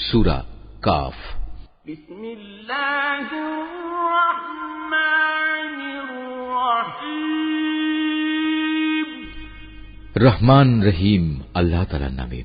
সূরা কাফ। বিসমিল্লাহির রহমানির রহিম। রহমান রহিম আল্লাহ তাআলার নামে।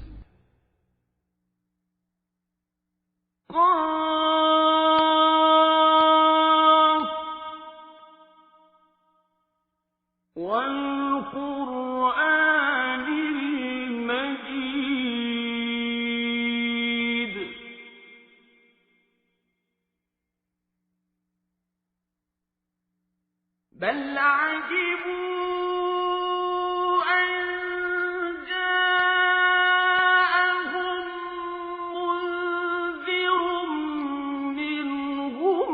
بل عجبوا أن جاءهم منذر منهم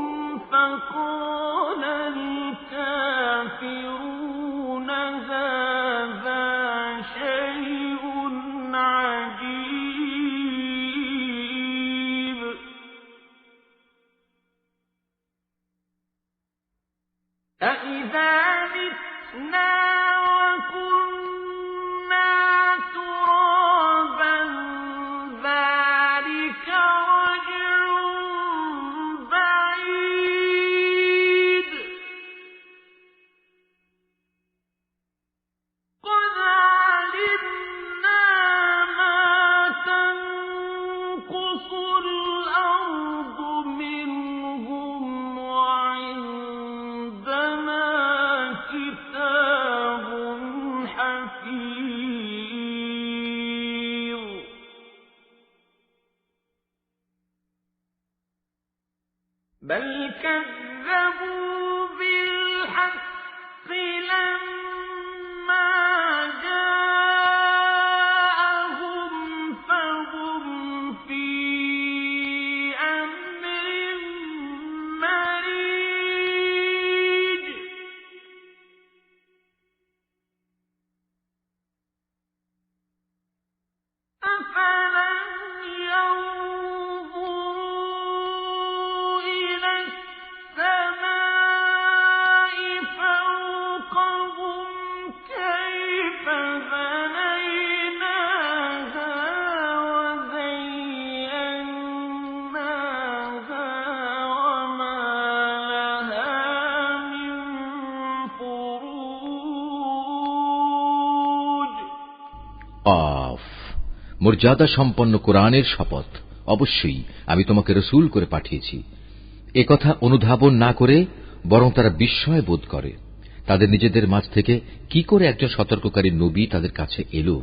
فقال الكافرون هذا شيء عجيب أإذا متنا وكنا ترابا ذلك رجع بعيد قد علمنا ما تنقص الأرض منهم وعندنا كتاب حفيظ بل كذبوا بالحق لما جاءهم فهم في أمر مريج أفلم ينظروا إلى السماء فوقهم كيف بنيناها وزيناها وما لها من فروج কাফ। মর্যাদা সম্পন্ন কোরআনের শপথ, অবশ্যই আমি তোমাকে রসূল করে পাঠিয়েছি। একথা অনুধাবন না করে বরং তারা বিস্ময় বোধ করে। তাদের নিজেদের মাঝ থেকে কি করে একজন সতর্ককারী নবী তাদের কাছে এলো।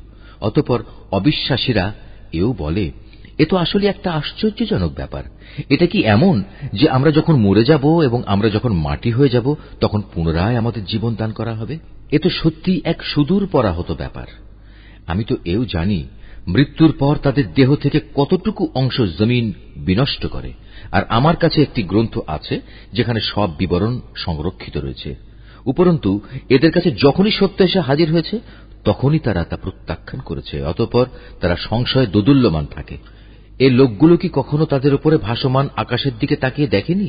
অতঃপর অবিশ্বাসীরা এও বলে, এ তো আসলে একটা আশ্চর্যজনক ব্যাপার। এটা কি এমন যে আমরা যখন মরে যাব এবং আমরা যখন মাটি হয়ে যাব তখন পুনরায় আমাদের জীবন দান করা হবে? এ তো সত্যি এক সুদূর পরাহত ব্যাপার। আমি তো এও জানি মৃত্যুর পর তাদের দেহ থেকে কতটুকু অংশ জমিন বিনষ্ট করে, আর আমার কাছে একটি গ্রন্থ আছে যেখানে সব বিবরণ সংরক্ষিত রয়েছে। উপরন্তু এদের কাছে যখনই সত্য এসে হাজির হয়েছে তখনই তারা তা প্রত্যাখ্যান করেছে। অতঃপর তারা সংশয়ে দোদুল্যমান থাকে। এ লোকগুলো কি কখনো তাদের উপরে ভাসমান আকাশের দিকে তাকিয়ে দেখেনি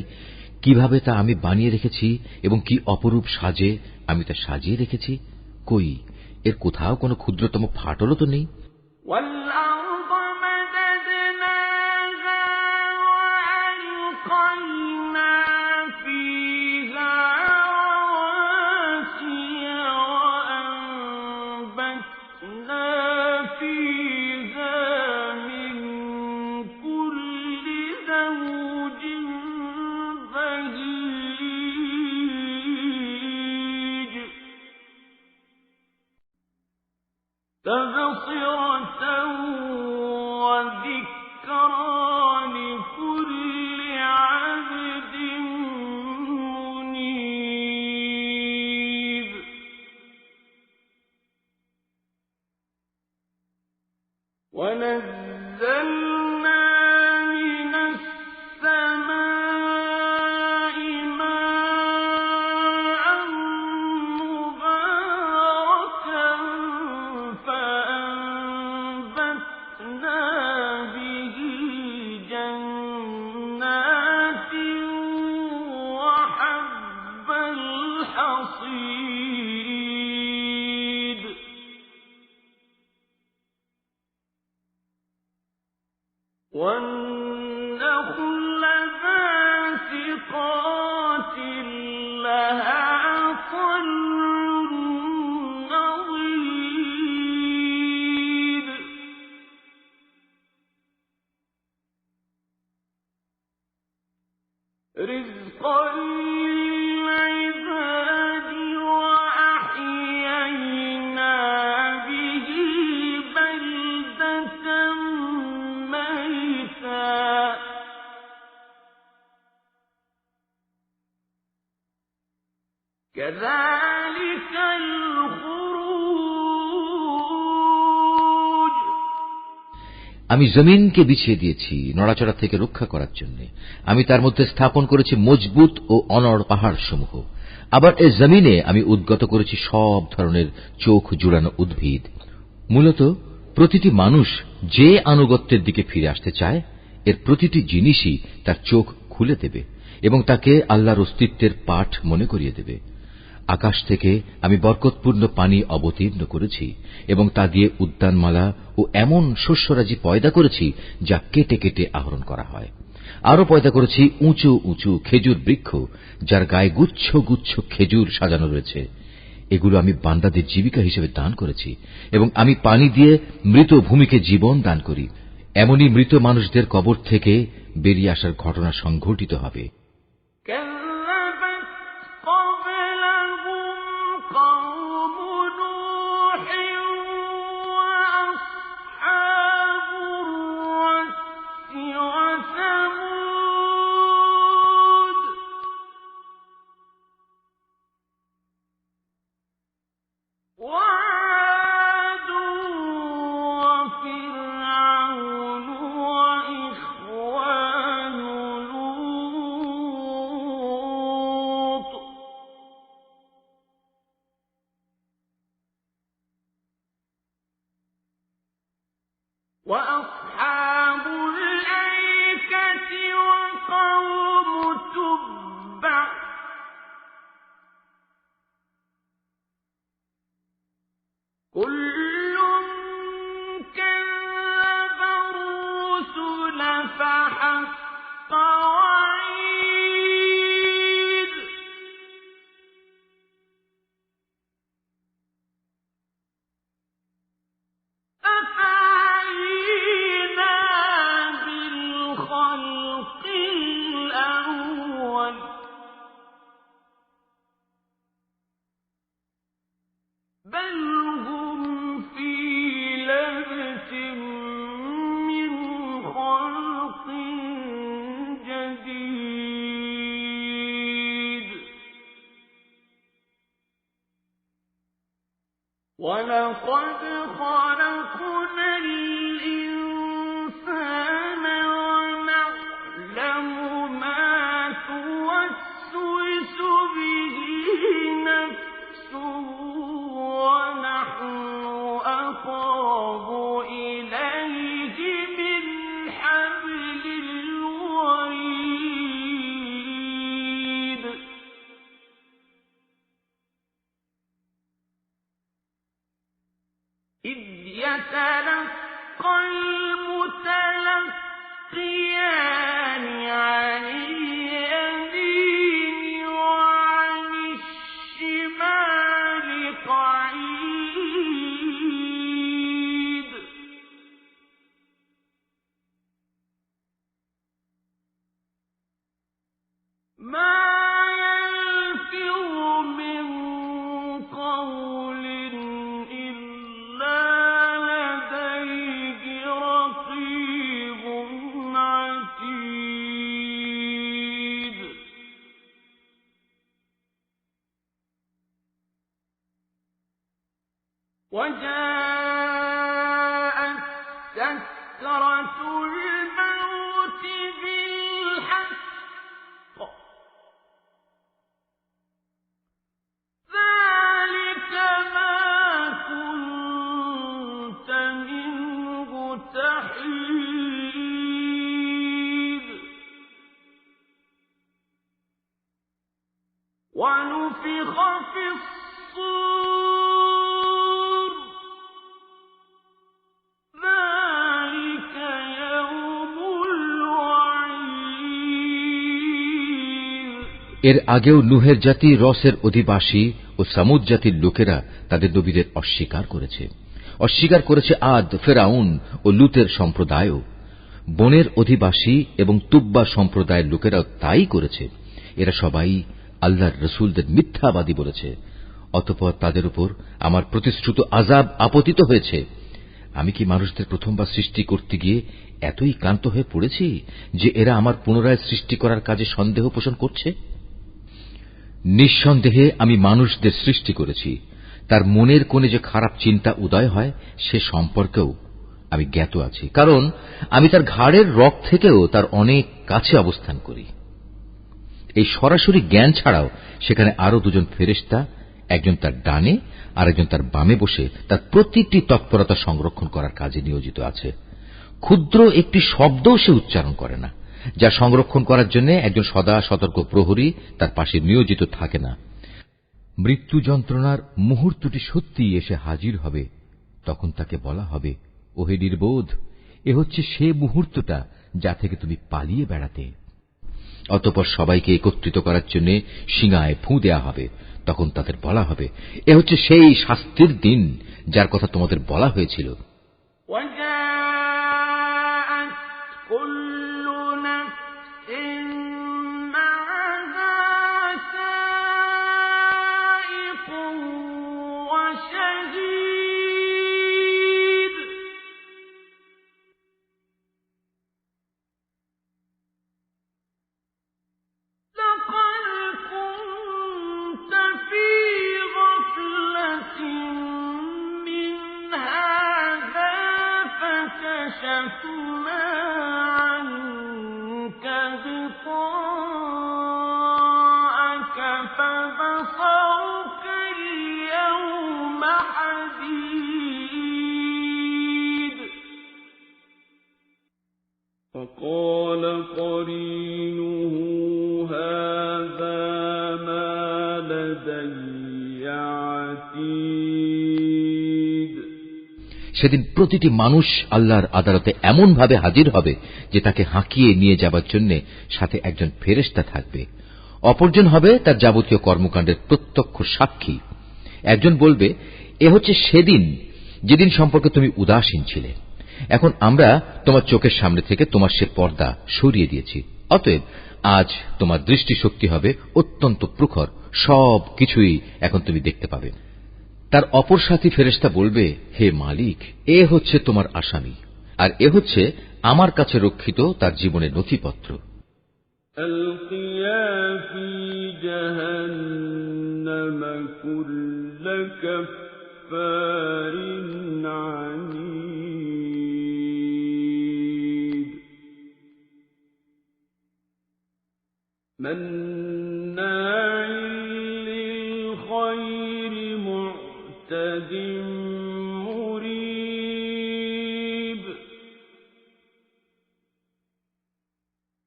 কিভাবে তা আমি বানিয়ে রেখেছি এবং কি অপরূপ সাজে আমি তা সাজিয়ে রেখেছি? কই, এর কোথাও কোনো ক্ষুদ্রতম ফাটলও তো নেই। والأرض مددناها وألقينا فيها رواسي وأنبتنا فيها من كل زوج بهيج تبصرة وذكرى لكل عبد منيب ونزلنا من السماء ماء مباركا فأنبتنا والنخل باسقات لها طلع نضيد رزقا للعباد وأحيينا به بلدة ميتا كذلك الخروج আমি জমিনকে বিছিয়ে দিয়েছি নড়াচড়া থেকে রক্ষা করার জন্য। আমি তার মধ্যে স্থাপন করেছি মজবুত ও অনড় পাহাড়সমূহ। আবার এই জমিনে আমি উদ্গত করেছি সব ধরনের চোখ জুড়ানো উদ্ভিদ। মূলত প্রতিটি মানুষ যে আনুগত্যের দিকে ফিরে আসতে চায়, এর প্রতিটি জিনিসই তার চোখ খুলে দেবে এবং তাকে আল্লাহর অস্তিত্বের পাঠ মনে করিয়ে দেবে। আকাশ থেকে আমি বরকতপূর্ণ পানি অবতীর্ণ করেছি এবং তা দিয়ে উদ্যানমালা ও এমন শস্যরাজি পয়দা করেছি যা কেটে কেটে আহরণ করা হয়। আরো পয়দা করেছি উঁচু উঁচু খেজুর বৃক্ষ, যার গায়ে গুচ্ছ গুচ্ছ খেজুর সাজানো রয়েছে। এগুলো আমি বান্দাদের জীবিকা হিসেবে দান করেছি এবং আমি পানি দিয়ে মৃত ভূমিকে জীবন দান করি। এমনই মৃত মানুষদের কবর থেকে বেরিয়ে আসার ঘটনা সংঘটিত হবে। كذبت قبلهم قوم نوح وأصحاب الرس وثمود وعاد وفرعون وإخوان لوط وأصحاب الأيكة وقوم تبع كل كذب الرسل فحق وعيد أفعينا بالخلق الأول بل هم في لبس من خلق جديد ولقد خلقنا الإنسان ونعلم ما توسوس به نفسه ونحن أقرب إليه من حبل الوريد إذ يتلقى المتلقيان عن اليمين وعن الشمال قعيد ما يلفظ من قول إلا لديه رقيب عتيد وجاءت سكرة الموت بالحق ذلك ما كنت منه تحيد ونفخ في الصور ذلك يوم এর আগেও নুহের জাতি, রসের অধিবাসী ও সামুদ জাতির লোকেরা তাদের নবীদের অস্বীকার করেছে। অস্বীকার করেছে আদ, ফেরাউন ও লুতের সম্প্রদায়ও। বনের অধিবাসী এবং তুব্বা সম্প্রদায়ের লোকেরাও তাই করেছে। এরা সবাই আল্লাহর রসুলদের মিথ্যাবাদী বলেছে। অতঃপর তাদের উপর আমার প্রতিশ্রুত আযাব আপতিত হয়েছে। আমি কি মানুষদের প্রথমবার সৃষ্টি করতে গিয়ে এতই ক্লান্ত হয়ে পড়েছি যে এরা আমার পুনরায় সৃষ্টি করার কাজে সন্দেহ পোষণ করছে? নিঃসন্দেহে আমি মানুষদের সৃষ্টি করেছি। তার মনের কোণে যে খারাপ চিন্তা উদয় হয় সে সম্পর্কেও আমি জ্ঞাত আছি, কারণ আমি তার ঘাড়ের রগ থেকেও তার অনেক কাছে অবস্থান করি। এই সরাসরি জ্ঞান ছাড়াও সেখানে আরো দুজন ফেরেশতা, একজন তার ডানে আর একজন তার বামে বসে তার প্রতিটি তৎপরতা সংরক্ষণ করার কাজে নিয়োজিত আছে। ক্ষুদ্র একটি শব্দও সে উচ্চারণ করে না, যা সংরক্ষণ করার জন্য একজন সদা সতর্ক প্রহরী তার পাশে নিয়োজিত থাকে না। মৃত্যু যন্ত্রণার মুহূর্তটি সত্যিই এসে হাজির হবে। তখন তাকে বলা হবে, ওহে নির্বোধ, এ হচ্ছে সে মুহূর্তটা যা থেকে তুমি পালিয়ে বেড়াতে। অতঃপর সবাইকে একত্রিত করার জন্য শিঙায় ফুঁ দেয়া হবে। তখন তাদের বলা হবে, এ হচ্ছে সেই শাস্তির দিন যার কথা তোমাদের বলা হয়েছিল। وقال قرينه هذا ما لدي عتيد। সেদিন প্রতিটি মানুষ আল্লাহর আদালতে এমন ভাবে হাজির হবে যে তাকে হাঁকিয়ে নিয়ে যাবার জন্য সাথে একজন ফেরেশতা থাকবে। অপরজন হবে তার যাবতীয় কর্মকাণ্ডের প্রত্যক্ষ সাক্ষী। একজন বলবে, এ হচ্ছে সেদিন যেদিন সম্পর্কে তুমি উদাসীন ছিলে। এখন আমরা তোমার চোখের সামনে থেকে তোমার সে পর্দা সরিয়ে দিয়েছি। অতএব আজ তোমার দৃষ্টিশক্তি হবে অত্যন্ত প্রখর, সব কিছুই এখন তুমি দেখতে পাবে। তার অপর সাথী ফেরেশতা বলবে, হে মালিক, এ হচ্ছে তোমার আসামি, আর এ হচ্ছে আমার কাছে রক্ষিত তার জীবনের নথিপত্র। ألقيا في جهنم كل كفار عنيد مناع للخير معتد مريب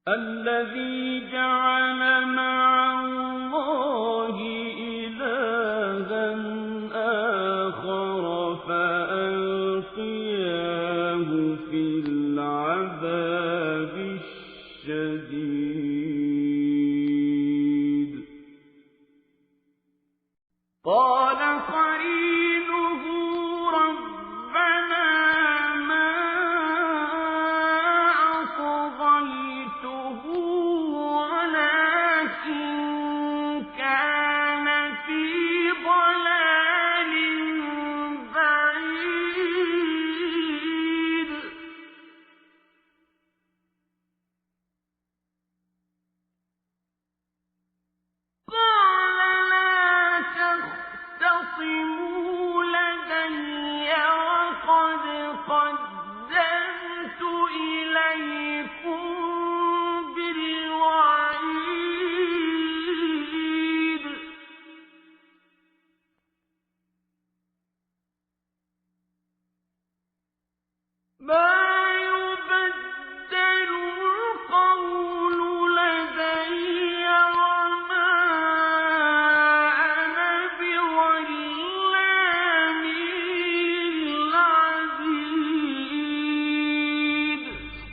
الذي جعل مع الله إلها آخر فألقياه في العذاب الشديد قال قرينه ربنا ما أطغيته ولكن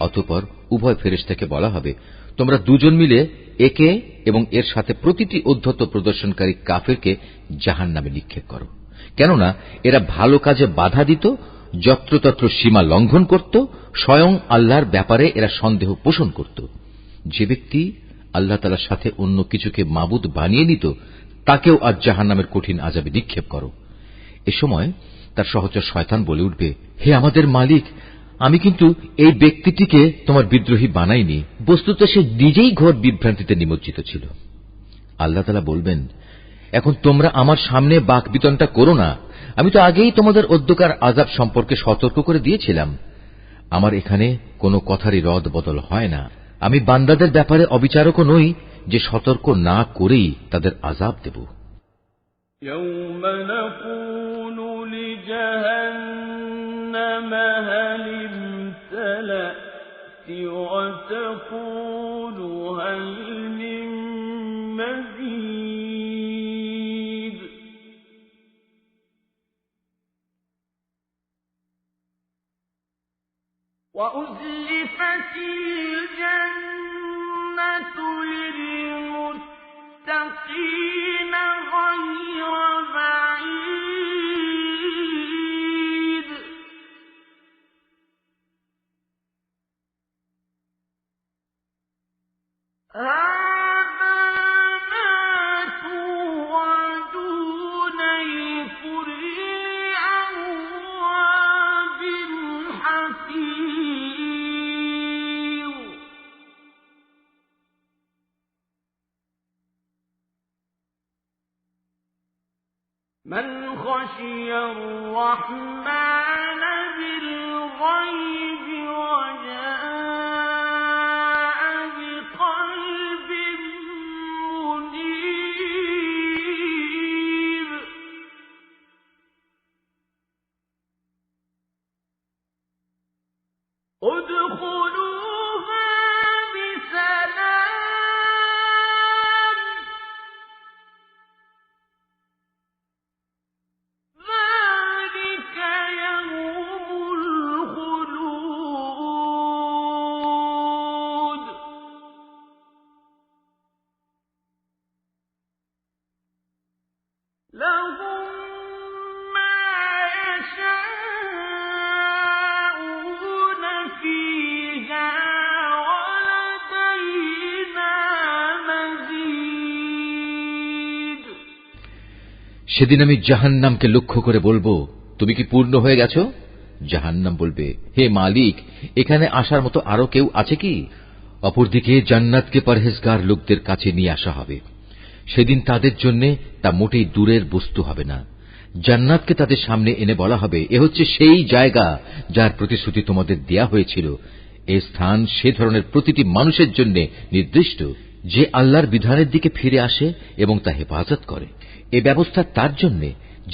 অতঃপর উভয় ফেরেশতাকে বলা হবে, তোমরা দুজন মিলে একে এবং এর সাথে প্রতিটি উদ্ধত প্রদর্শনকারী কাফেরকে জাহান্নামে নিক্ষেপ করো। কেননা এরা ভালো কাজে বাধা দিত, যত্রতত্র সীমা লঙ্ঘন করত, স্বয়ং আল্লাহর ব্যাপারে এরা সন্দেহ পোষণ করত। যে ব্যক্তি আল্লাহ তাআলার সাথে অন্য কিছুকে মাবুদ বানিয়ে নিত, তাকেও আজ জাহান্নামের কঠিন আযাবে নিক্ষেপ করো। এ সময় তার সহচর শয়তান বলে উঠবে, হে আমাদের মালিক, আমি কিন্তু এই ব্যক্তিটিকে তোমার বিদ্রোহী বানাইনি, বস্তুত সে নিজেই ঘোর বিভ্রান্তিতে নিমজ্জিত ছিল। আল্লাহ তাআলা বলবেন, এখন তোমরা আমার সামনে বাকবিতণ্ডা করো না, আমি তো আগেই তোমাদের অদ্যকার আযাব সম্পর্কে সতর্ক করে দিয়েছিলাম। আমার এখানে কোনো কথারই রদ বদল হয় না। আমি বান্দাদের ব্যাপারে অবিচারকও নই যে সতর্ক না করেই তাদের আযাব দেব। يوم نقول لجهنم هل امتلأت وتقول هل من مزيد وأزلفت الجنة للمتقين غير بعيد هذا ما توعدون لكل أواب حفيظ من خشي الرحمن بالغيب وجاء بقلب منيب ادخلوها بسلام ذلك يوم الخلود لهم ما يشاءون فيها ولدينا مزيد সেদিন আমি জাহান্নামকে লক্ষ্য করে বলবো, তুমি কি পূর্ণ হয়ে গেছো? জাহান্নাম বলবে, হে মালিক, এখানে আসার মতো আরো কেউ আছে কি? অপরদিকে জান্নাতকে পরহেজগার লোকদের কাছে নিয়ে আসা হবে। সেদিন তাদের জন্য তা মোটেই দূরের বস্তু হবে না। জান্নাতকে তাদের সামনে এনে বলা হবে, এ হচ্ছে সেই জায়গা যার প্রতিশ্রুতি তোমাদের দেয়া হয়েছিল। এই স্থান সে ধরনের প্রতিটি মানুষের জন্য নির্দিষ্ট যে আল্লাহর বিধানের দিকে ফিরে আসে এবং তা হেফাজত করে। এ ব্যবস্থা তার জন্য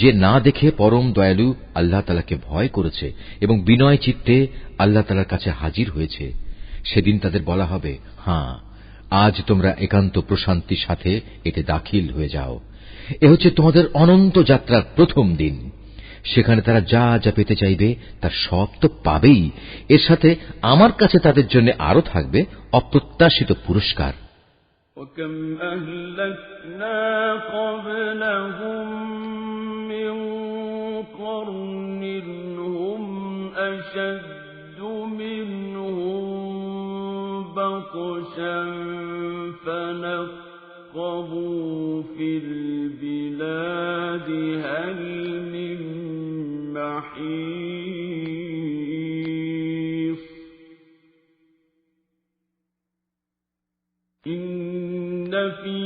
যে না দেখে পরম দয়ালু আল্লাহ তাআলাকে ভয় করেছে এবং বিনয় চিত্তে আল্লাহ তাআলার কাছে হাজির হয়েছে। সেদিন তাদের বলা হবে, হ্যাঁ, আজ তোমরা একান্ত প্রশান্তির সাথে এতে দাখিল হয়ে যাও। এ হচ্ছে তোমাদের অনন্ত যাত্রার প্রথম দিন। সেখানে তারা যা যা পেতে চাইবে তার সব তো পাবেই, এর সাথে আমার কাছে তাদের জন্য আরো থাকবে অপ্রত্যাশিত পুরস্কার। وكم أهلكنا قبلهم من قرن هم أشد منهم بطشا فنقبوا في البلاد هل من محيص إن في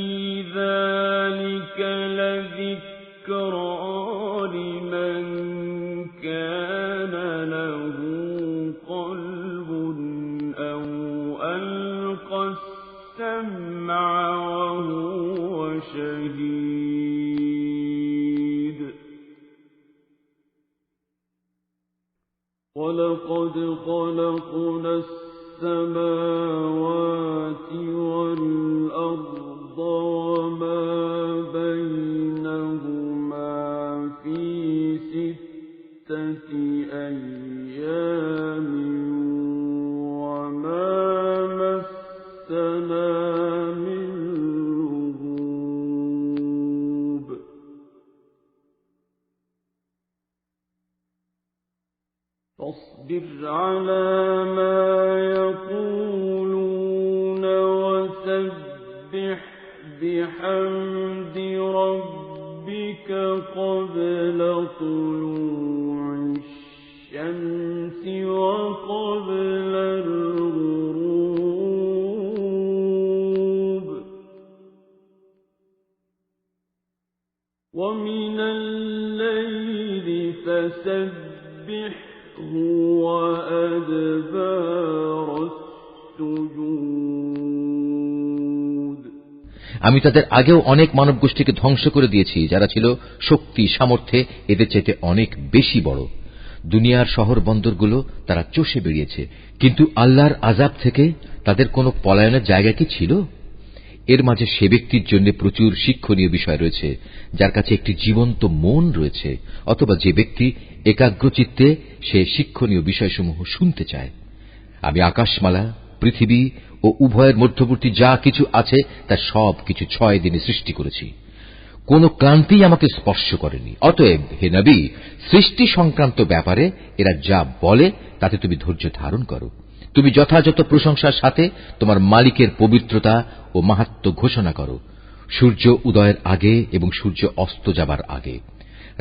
ذلك لذكرى لمن كان له قلب أو ألقى السمع وهو شهيد ولقد خلقنا السماوات والأرض وما بينهما في 6 أيام وما على ما يقولون وسبح بحمد ربك قبل طلوع الشمس وقبل الغروب ومن الليل فسبحه وأدبار السجود আমি তাদের আগেও অনেক মানব গোষ্ঠীকে ধ্বংস করে দিয়েছি যারা ছিল শক্তি সামর্থ্যে এদের চাইতে অনেক বেশি বড়। দুনিয়ার শহর বন্দরগুলো তারা চষে বেরিয়েছে, কিন্তু আল্লাহর আযাব থেকে তাদের কোনো পলায়নের জায়গা কি ছিল? এর মাঝে সে ব্যক্তির জন্য প্রচুর শিক্ষণীয় বিষয় রয়েছে যার কাছে একটি জীবন্ত মন রয়েছে, অথবা যে ব্যক্তি একাগ্রচিত্তে সে শিক্ষণীয় বিষয়সমূহ শুনতে চায়। আমি আকাশমালা, পৃথিবী ও উভয়ের মধ্যবর্তী যা কিছু আছে তা সব কিছু 6 দিনে সৃষ্টি করেছি। কোন ক্লান্তি আমাকে স্পর্শ করেনি। অতএব হে নবী, সৃষ্টি সংক্রান্ত ব্যাপারে এরা যা বলে তাতে তুমি ধৈর্য ধারণ করো। তুমি যথাযথ প্রশংসার সাথে তোমার মালিকের পবিত্রতা ও মাহাত্ম্য ঘোষণা করো, সূর্য উদয়ের আগে এবং সূর্য অস্ত যাবার আগে।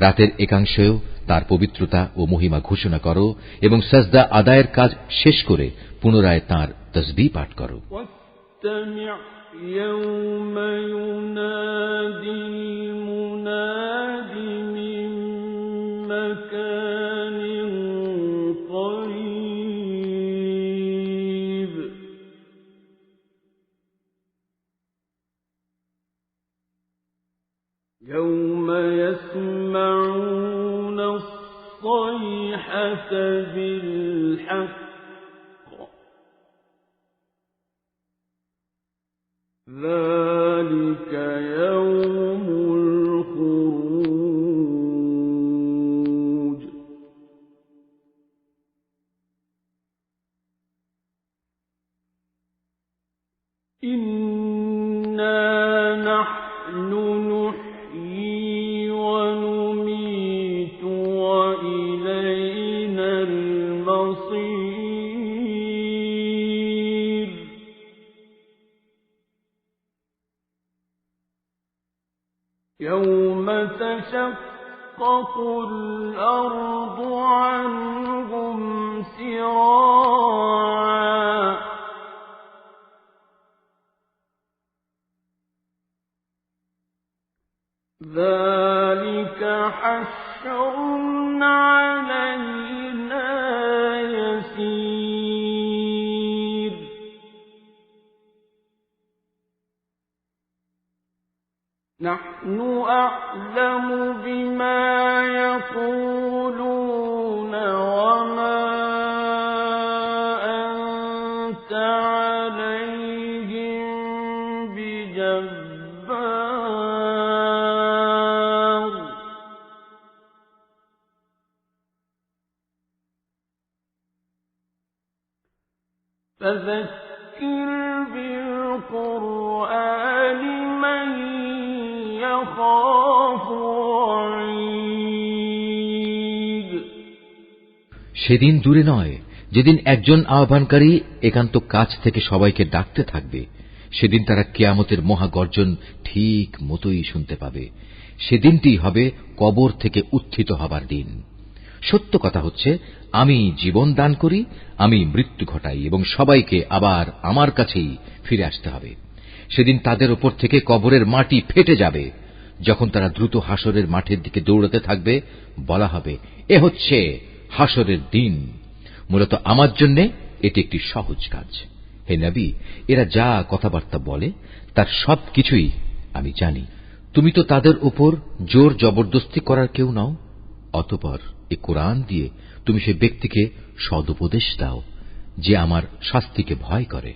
রাতের একাংশেও তার পবিত্রতা ও মহিমা ঘোষণা করো এবং সাজদা আদায়ের কাজ শেষ করে পুনরায় তাঁর তসবিহ পাঠ করো। يوم ينادي المناد من مكان قريب يوم يسمعون الصيحة بالحق ذلك يوم الخروج إنا نحن نحيي ونميت وإلينا المصير يوم تشقق الأرض عنهم سراعا ذلك حشر علينا يسير نحن أعلم بما يقولون وما أنت عليهم بجبار فذكر بالقرآن من يخاف وعيد সেদিন দূরে নয় যেদিন একজন আহ্বানকারী একান্ত কাছ থেকে সবাইকে ডাকতে থাকবে। সেদিন তারা কিয়ামতের মহাগর্জন ঠিক মতোই শুনতে পাবে। সেদিনটি হবে কবর থেকে উত্থিত হবার দিন। সত্য কথা হচ্ছে, আমি জীবন দান করি, আমি মৃত্যু ঘটাই এবং সবাইকে আবার আমার কাছেই ফিরে আসতে হবে। সেদিন তাদের ওপর থেকে কবরের মাটি ফেটে যাবে। যখন তারা দ্রুত হাসরের মাঠের দিকে দৌড়াতে থাকবে, বলা হবে, এ হচ্ছে হাসরের দিন। মূলত আমার জন্য এটি একটি সহজ কাজ। হে নবী, এরা যা কথাবার্তা বলে তার সব কিছুই আমি জানি। তুমি তো তাদের উপর জোর জবরদস্তি করার কেউ নও। অতঃপর এ কোরআন দিয়ে তুমি সে ব্যক্তিকে সদুপদেশ দাও যে আমার শাস্তিকে ভয় করে।